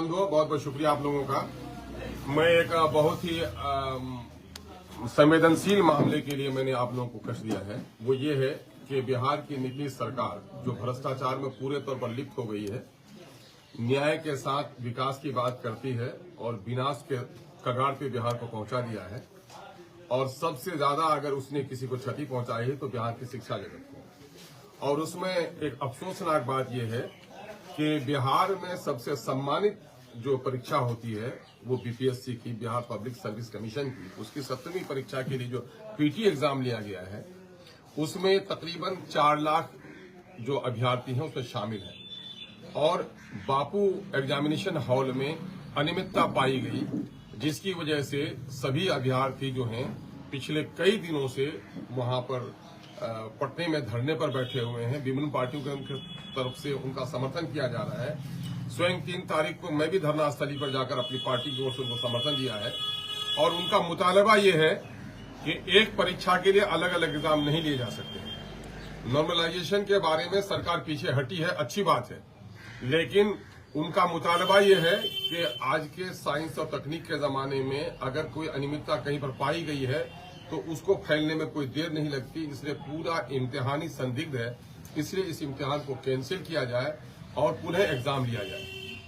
बंधुओं, बहुत बहुत शुक्रिया आप लोगों का। मैं एक बहुत ही संवेदनशील मामले के लिए मैंने आप लोगों को कष्ट दिया है। वो ये है कि बिहार की नीतीश सरकार जो भ्रष्टाचार में पूरे तौर पर लिप्त हो गई है, न्याय के साथ विकास की बात करती है और विनाश के कगार पे बिहार को पहुंचा दिया है। और सबसे ज्यादा अगर उसने किसी को क्षति पहुंचाई है तो बिहार की शिक्षा जगत को। और उसमें एक अफसोसनाक बात यह है कि बिहार में सबसे सम्मानित जो परीक्षा होती है वो बीपीएससी की, बिहार पब्लिक सर्विस कमीशन की, उसकी 7वीं परीक्षा के लिए जो पीटी एग्जाम लिया गया है उसमें तकरीबन 4 लाख जो अभ्यर्थी हैं उसमें शामिल हैं। और बापू एग्जामिनेशन हॉल में अनियमितता पाई गई, जिसकी वजह से सभी अभ्यर्थी जो हैं पिछले कई दिनों से वहां पर पटने में धरने पर बैठे हुए हैं। विभिन्न पार्टियों की तरफ से उनका समर्थन किया जा रहा है। स्वयं 3 तारीख को मैं भी धरना स्थली पर जाकर अपनी पार्टी की ओर से उनको समर्थन दिया है। और उनका मुतालबा ये है कि एक परीक्षा के लिए अलग अलग एग्जाम नहीं लिए जा सकते। नॉर्मलाइजेशन के बारे में सरकार पीछे हटी है, अच्छी बात है, लेकिन उनका मुतालबा ये है कि आज के साइंस और तकनीक के जमाने में अगर कोई अनियमितता कहीं पर पाई गई है तो उसको फैलने में कोई देर नहीं लगती। इसलिए पूरा इम्तिहानी संदिग्ध है, इसलिए इस इम्तिहान को कैंसिल किया जाए और पुनः एग्जाम लिया जाए।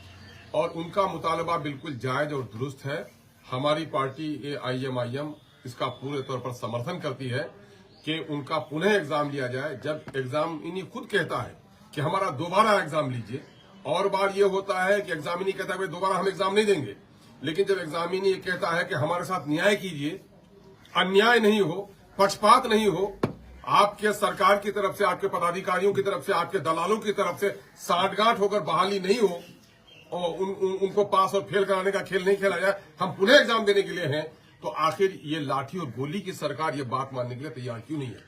और उनका मुतालबा बिल्कुल जायज और दुरुस्त है। हमारी पार्टी AIMIM इसका पूरे तौर पर समर्थन करती है कि उनका पुनः एग्जाम लिया जाए। जब एग्जाम इन्हीं खुद कहता है कि हमारा दोबारा एग्जाम लीजिए, और बार ये होता है कि एग्जामिनी कहता है दोबारा हम एग्जाम नहीं देंगे, लेकिन जब एग्जामिनी ये कहता है कि हमारे साथ न्याय कीजिए, अन्याय नहीं हो, पक्षपात नहीं हो, आपके सरकार की तरफ से, आपके पदाधिकारियों की तरफ से, आपके दलालों की तरफ से साठगांठ होकर बहाली नहीं हो और उनको पास और फेल कराने का खेल नहीं खेला जाए, हम पुनः एग्जाम देने के लिए हैं, तो आखिर ये लाठी और गोली की सरकार ये बात मानने के लिए तैयार क्यों नहीं है?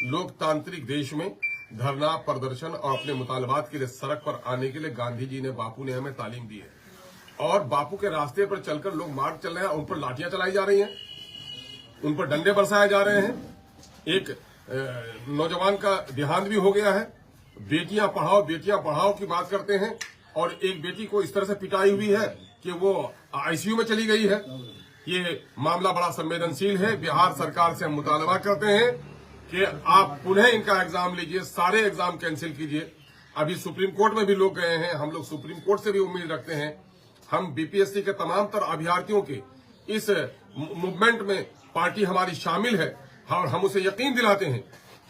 लोकतांत्रिक देश में धरना, प्रदर्शन और अपने मुतालबात के लिए सड़क पर आने के लिए गांधी जी ने, बापू ने हमें तालीम दी है। और बापू के रास्ते पर चलकर लोग मार्ग चल रहे हैं, उन पर लाठियां चलाई जा रही हैं, उन पर डंडे बरसाए जा रहे हैं। एक नौजवान का देहांत भी हो गया है। बेटियां पढ़ाओ की बात करते हैं और एक बेटी को इस तरह से पिटाई हुई है कि वो आईसीयू में चली गई है। ये मामला बड़ा संवेदनशील है। बिहार सरकार से हम मुतालबा करते हैं कि आप पुनः इनका एग्जाम लीजिए, सारे एग्जाम कैंसिल कीजिए। अभी सुप्रीम कोर्ट में भी लोग गए हैं, हम लोग सुप्रीम कोर्ट से भी उम्मीद रखते हैं। हम बीपीएससी के तमाम तर अभ्यर्थियों के इस मूवमेंट में पार्टी हमारी शामिल है और हम उसे यकीन दिलाते हैं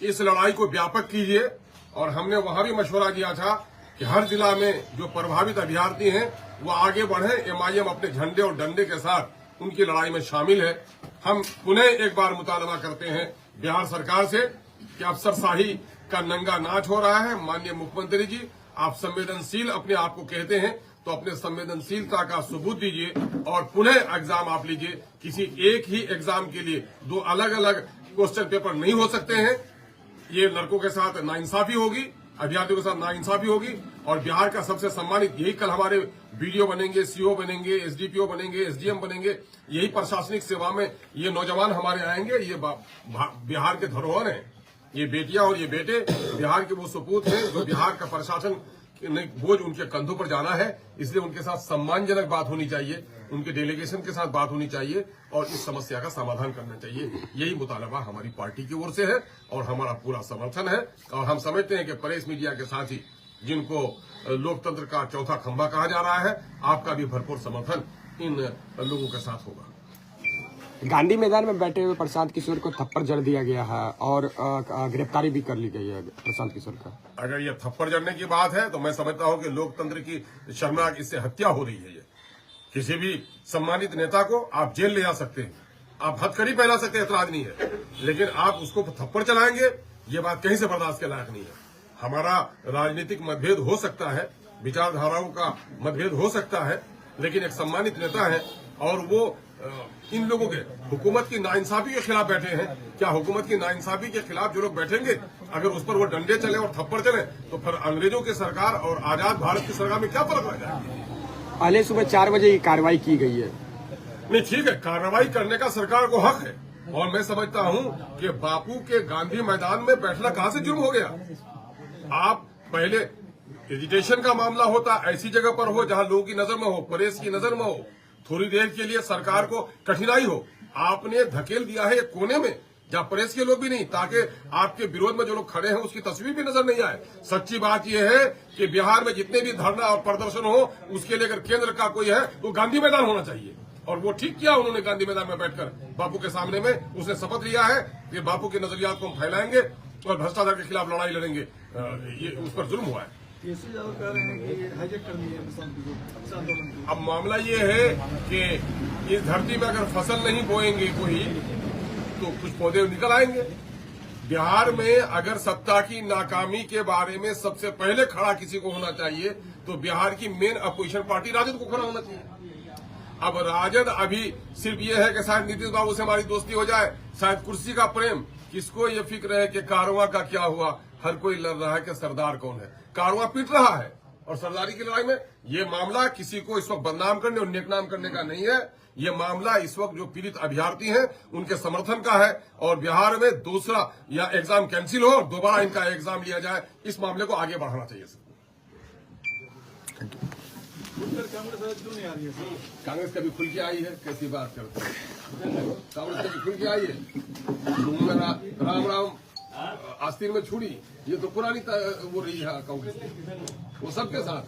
कि इस लड़ाई को व्यापक कीजिए। और हमने वहां भी मशवरा दिया था कि हर जिला में जो प्रभावित अभ्यर्थी हैं वो आगे बढ़े। MIM अपने झंडे और डंडे के साथ उनकी लड़ाई में शामिल है। हम पुनः एक बार मुतालबा करते हैं बिहार सरकार से कि अफसरशाही का नंगा नाच हो रहा है। माननीय मुख्यमंत्री जी, आप संवेदनशील अपने आप को कहते हैं तो अपने संवेदनशीलता का सबूत दीजिए और पुनः एग्जाम आप लीजिए। किसी एक ही एग्जाम के लिए 2 अलग अलग क्वेश्चन पेपर नहीं हो सकते हैं। ये लड़कों के साथ नाइंसाफी होगी, अभ्यर्थियों के साथ नाइंसाफी होगी। और बिहार का सबसे सम्मानित, यही कल हमारे BDO बनेंगे, CO बनेंगे, SDPO बनेंगे, SDM बनेंगे, यही प्रशासनिक सेवा में ये नौजवान हमारे आएंगे। ये बिहार के धरोहर हैं। ये बेटियां और ये बेटे बिहार के वो सपूत हैं जो बिहार का प्रशासन बोझ उनके कंधों पर जाना है। इसलिए उनके साथ सम्मानजनक बात होनी चाहिए, उनके डेलीगेशन के साथ बात होनी चाहिए और इस समस्या का समाधान करना चाहिए। यही मुतालबा हमारी पार्टी की ओर से है और हमारा पूरा समर्थन है। और हम समझते हैं कि प्रेस मीडिया के साथ ही जिनको लोकतंत्र का चौथा खंभा कहा जा रहा है, आपका भी भरपूर समर्थन इन लोगों के साथ होगा। गांधी मैदान में बैठे हुए प्रशांत किशोर को थप्पड़ जड़ दिया गया है और गिरफ्तारी भी कर ली गई है प्रशांत किशोर का। अगर ये थप्पड़ जड़ने की बात है तो मैं समझता हूं कि लोकतंत्र की शर्मनाक इससे हत्या हो रही है। ये किसी भी सम्मानित नेता को आप जेल ले जा सकते हैं, आप हथकड़ी पहना सकते हैं, ऐतराज नहीं है, लेकिन आप उसको थप्पड़ चलाएंगे, ये बात कहीं से बर्दाश्त के लायक नहीं है। हमारा राजनीतिक मतभेद हो सकता है, विचारधाराओं का मतभेद हो सकता है, लेकिन एक सम्मानित नेता है और वो इन लोगों के हुकूमत की नाइंसाफी के खिलाफ बैठे हैं। क्या हुकूमत की नाइंसाफी के खिलाफ जो लोग बैठेंगे, अगर उस पर वो डंडे चले और थप्पड़ चले तो फिर अंग्रेजों की सरकार और आजाद भारत की सरकार में क्या फर्क रह जाएगा? पहले सुबह 4 बजे ये कार्रवाई की गई है। नहीं, ठीक है, कार्रवाई करने का सरकार को हक है और मैं समझता हूं कि बापू के गांधी मैदान में बैठना कहां से जुर्म हो गया। आप पहले एजिटेशन का मामला होता ऐसी जगह पर हो जहां लोगों की नजर में हो, प्रेस की नजर में हो, थोड़ी देर के लिए सरकार को कठिनाई हो, आपने धकेल दिया है एक कोने में जहां प्रेस के लोग भी नहीं, ताकि आपके विरोध में जो लोग खड़े हैं उसकी तस्वीर भी नजर नहीं आए। सच्ची बात यह है कि बिहार में जितने भी धरना और प्रदर्शन हो उसके लिए अगर केंद्र का कोई है तो गांधी मैदान होना चाहिए। और वो ठीक किया उन्होंने, गांधी मैदान में बैठकर बापू के सामने में उसने शपथ लिया है कि बापू के नजरियात को हम फैलाएंगे और भ्रष्टाचार के खिलाफ लड़ाई लड़ेंगे। ये उस पर जुल्म हुआ है। कह रहे हैं कि हाईजेक कर दिए आंदोलन को। अब मामला ये है कि इस धरती में अगर फसल नहीं बोएंगे कोई तो कुछ पौधे निकल आएंगे। बिहार में अगर सत्ता की नाकामी के बारे में सबसे पहले खड़ा किसी को होना चाहिए तो बिहार की मेन अपोजिशन पार्टी राजद को खड़ा होना चाहिए। अब राजद अभी सिर्फ ये है कि शायद नीतीश बाबू से हमारी दोस्ती हो जाए, शायद कुर्सी का प्रेम, किसको ये फिक्र है कि कारवां का क्या हुआ। हर कोई लड़ रहा है कि सरदार कौन है, कारवां पीट रहा है। और सरदारी की लड़ाई में ये मामला किसी को इस वक्त बदनाम करने और नेकनाम करने का नहीं है। ये मामला इस वक्त जो पीड़ित अभ्यर्थी हैं उनके समर्थन का है और बिहार में दूसरा या एग्जाम कैंसिल हो और दोबारा इनका एग्जाम लिया जाए, इस मामले को आगे बढ़ाना चाहिए सर। कांग्रेस आज क्यों नहीं आ रही है सर? कांग्रेस कभी खुल के आई है, कैसी बात करते हैं? कांग्रेस कभी खुल के आई है? राम राम आस्तीन में छुड़ी, ये तो पुरानी वो रही है कांग्रेस, वो सबके साथ।